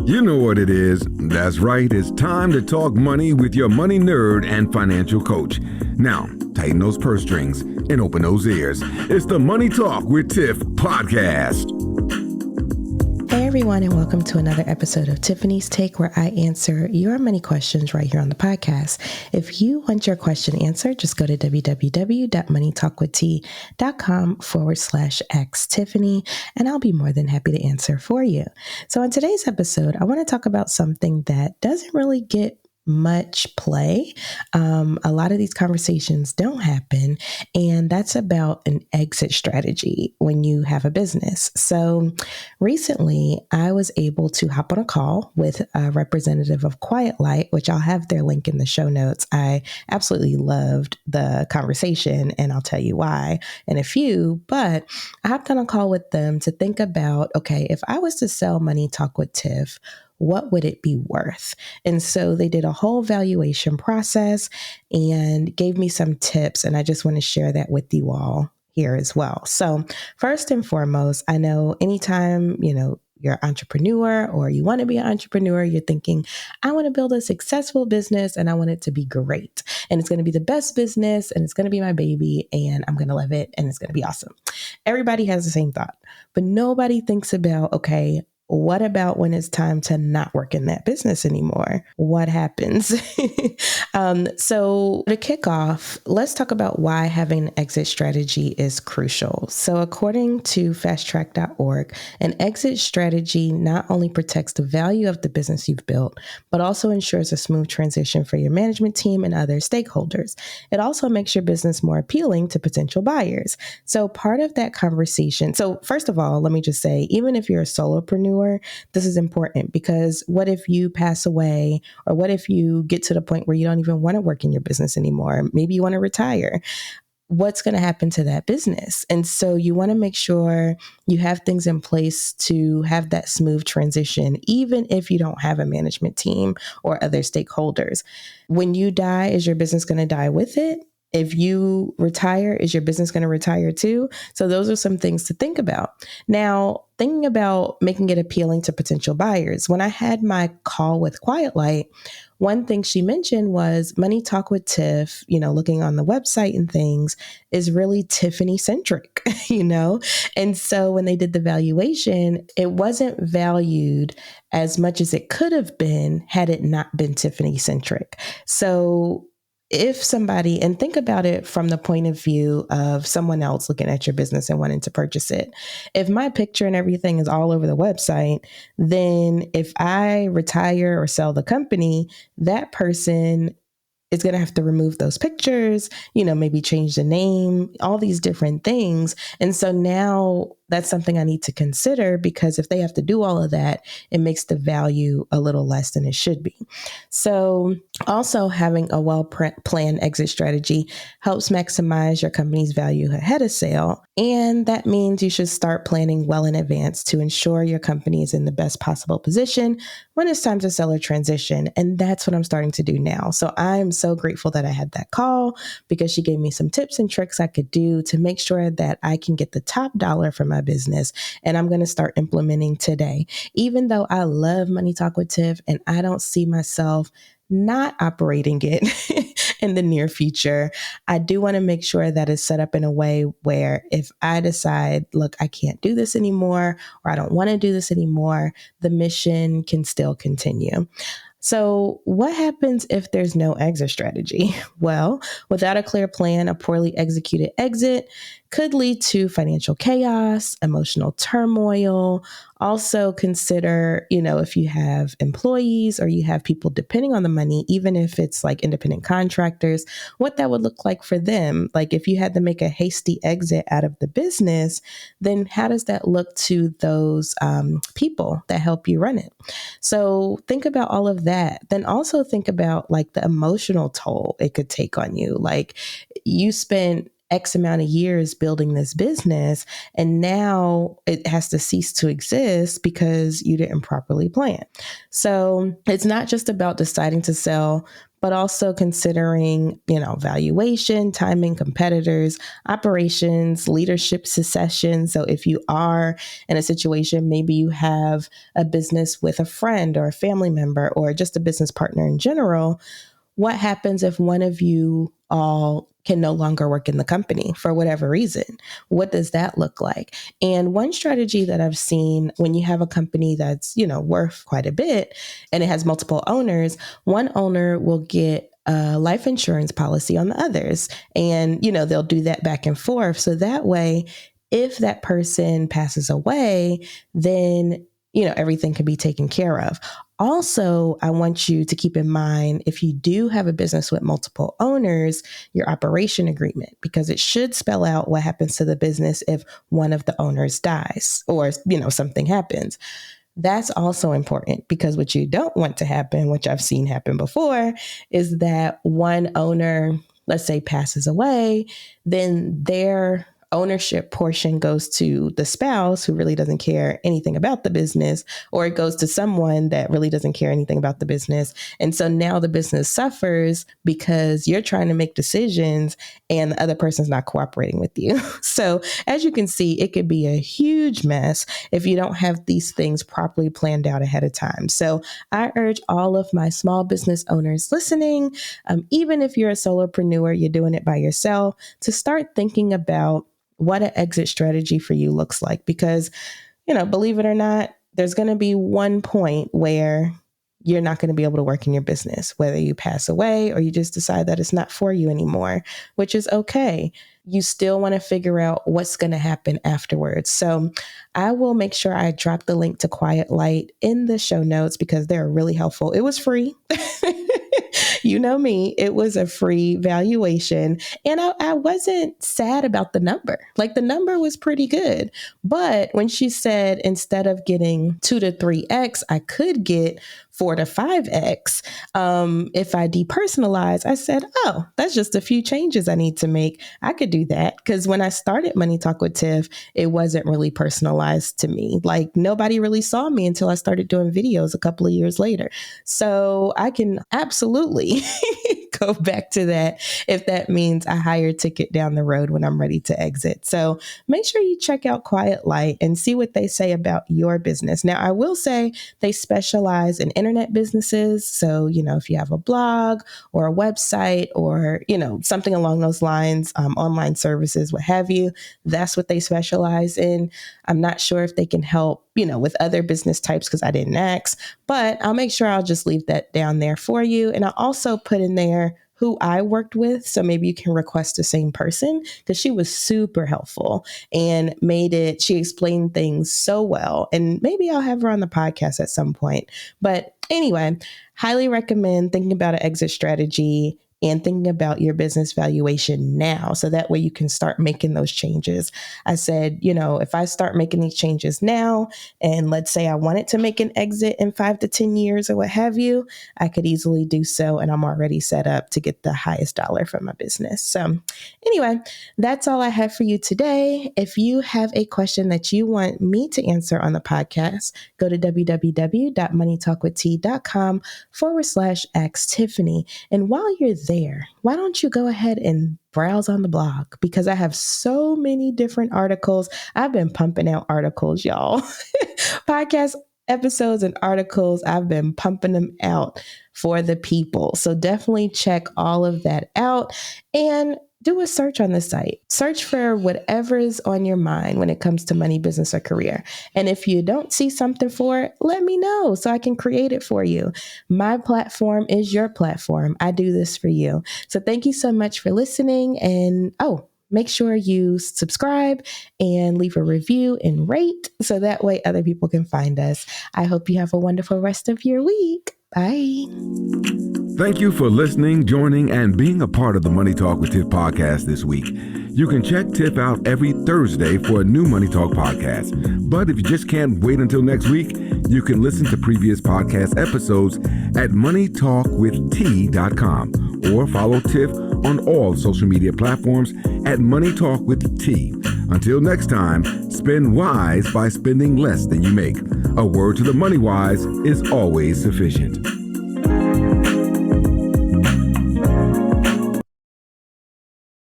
You know what it is. That's right. It's time to talk money with your money nerd and financial coach. Now, tighten those purse strings and open those ears. It's the Money Talk with Tiff podcast. Hey everyone, and welcome to another episode of Tiffany's Take, where I answer your money questions right here on the podcast. If you want your question answered, just go to www.moneytalkwitht.com/Ask Tiffany, and I'll be more than happy to answer for you. So in today's episode, I want to talk about something that doesn't really get much play. A lot of these conversations don't happen, and that's about an exit strategy when you have a business. So recently, I was able to hop on a call with a representative of QuietLight, which I'll have their link in the show notes. I absolutely loved the conversation, and I'll tell you why in a few, but I hopped on a call with them to think about, okay, if I was to sell Money Talk with Tiff, what would it be worth? And so they did a whole valuation process and gave me some tips. And I just want to share that with you all here as well. So first and foremost, I know anytime, you're an entrepreneur or you want to be an entrepreneur, you're thinking, I want to build a successful business and I want it to be great. And it's going to be the best business and it's going to be my baby and I'm going to love it and it's going to be awesome. Everybody has the same thought, but nobody thinks about, okay, what about when it's time to not work in that business anymore? What happens? So to kick off, let's talk about why having an exit strategy is crucial. So according to fasttrack.org, an exit strategy not only protects the value of the business you've built, but also ensures a smooth transition for your management team and other stakeholders. It also makes your business more appealing to potential buyers. So part of that conversation, so first of all, let me just say, even if you're a solopreneur, this is important because what if you pass away, or what if you get to the point where you don't even want to work in your business anymore? Maybe you want to retire. What's going to happen to that business? And so you want to make sure you have things in place to have that smooth transition, even if you don't have a management team or other stakeholders. When you die, is your business going to die with it? If you retire, is your business going to retire too? So those are some things to think about. Now, thinking about making it appealing to potential buyers. When I had my call with QuietLight, one thing she mentioned was Money Talk with Tiff, looking on the website and things, is really Tiffany centric, And so when they did the valuation, it wasn't valued as much as it could have been had it not been Tiffany centric. So if somebody, and think about it from the point of view of someone else looking at your business and wanting to purchase it. If my picture and everything is all over the website, then if I retire or sell the company, that person is going to have to remove those pictures, maybe change the name, all these different things. And so now that's something I need to consider, because if they have to do all of that, it makes the value a little less than it should be. So also having a well-planned exit strategy helps maximize your company's value ahead of sale. And that means you should start planning well in advance to ensure your company is in the best possible position when it's time to sell or transition. And that's what I'm starting to do now. So I'm so grateful that I had that call, because she gave me some tips and tricks I could do to make sure that I can get the top dollar for my business. And I'm going to start implementing today. Even though I love Money Talk with Tiff and I don't see myself not operating it in the near future, I do want to make sure that it's set up in a way where if I decide, look, I can't do this anymore, or I don't want to do this anymore, the mission can still continue. So what happens if there's no exit strategy? Well, without a clear plan, a poorly executed exit could lead to financial chaos, emotional turmoil. Also consider, if you have employees or you have people depending on the money, even if it's like independent contractors, what that would look like for them. Like if you had to make a hasty exit out of the business, then how does that look to those people that help you run it? So think about all of that. Then also think about like the emotional toll it could take on you. Like you spent X amount of years building this business, and now it has to cease to exist because you didn't properly plan. So it's not just about deciding to sell, but also considering, valuation, timing, competitors, operations, leadership succession. So if you are in a situation, maybe you have a business with a friend or a family member or just a business partner in general, what happens if one of you all can no longer work in the company for whatever reason? What does that look like? And one strategy that I've seen when you have a company that's, worth quite a bit and it has multiple owners, one owner will get a life insurance policy on the others. And, they'll do that back and forth. So that way, if that person passes away, then, everything can be taken care of. Also, I want you to keep in mind, if you do have a business with multiple owners, your operation agreement, because it should spell out what happens to the business if one of the owners dies or, something happens. That's also important, because what you don't want to happen, which I've seen happen before, is that one owner, let's say, passes away, then their ownership portion goes to the spouse who really doesn't care anything about the business, or it goes to someone that really doesn't care anything about the business. And so now the business suffers because you're trying to make decisions and the other person's not cooperating with you. So as you can see, it could be a huge mess if you don't have these things properly planned out ahead of time. So I urge all of my small business owners listening, even if you're a solopreneur, you're doing it by yourself, to start thinking about what an exit strategy for you looks like. Because, believe it or not, there's going to be one point where you're not going to be able to work in your business, whether you pass away or you just decide that it's not for you anymore, which is okay. You still want to figure out what's going to happen afterwards. So I will make sure I drop the link to QuietLight in the show notes because they're really helpful. It was free. You know me, it was a free valuation. And I wasn't sad about the number. Like, the number was pretty good. But when she said instead of getting 2 to 3x, I could get 4 to 5x. If I depersonalize, I said, oh, that's just a few changes I need to make. I could do that. Because when I started Money Talk with Tiff, it wasn't really personalized to me. Like, nobody really saw me until I started doing videos a couple of years later. So I can absolutely go back to that if that means a higher ticket down the road when I'm ready to exit. So make sure you check out QuietLight and see what they say about your business. Now, I will say they specialize in internet businesses. So, if you have a blog or a website or, something along those lines, online services, what have you, that's what they specialize in. I'm not sure if they can help, with other business types because I didn't ask, but I'll make sure I'll just leave that down there for you. And I'll also put in there who I worked with. So maybe you can request the same person, because she was super helpful and she explained things so well. And maybe I'll have her on the podcast at some point. But anyway, highly recommend thinking about an exit strategy and thinking about your business valuation now. So that way you can start making those changes. I said, if I start making these changes now, and let's say I wanted to make an exit in 5 to 10 years or what have you, I could easily do so. And I'm already set up to get the highest dollar from my business. So anyway, that's all I have for you today. If you have a question that you want me to answer on the podcast, go to www.moneytalkwitht.com/ask Tiffany. And while you're there, why don't you go ahead and browse on the blog? Because I have so many different articles. I've been pumping out articles, y'all. Podcast episodes and articles. I've been pumping them out for the people. So definitely check all of that out and do a search on the site. Search for whatever is on your mind when it comes to money, business, or career. And if you don't see something for it, let me know so I can create it for you. My platform is your platform. I do this for you. So thank you so much for listening. And make sure you subscribe and leave a review and rate so that way other people can find us. I hope you have a wonderful rest of your week. Bye. Thank you for listening, joining, and being a part of the Money Talk with Tiff podcast this week. You can check Tiff out every Thursday for a new Money Talk podcast. But if you just can't wait until next week, you can listen to previous podcast episodes at moneytalkwitht.com or follow Tiff on all social media platforms at Money Talk with T. Until next time, spend wise by spending less than you make. A word to the money wise is always sufficient.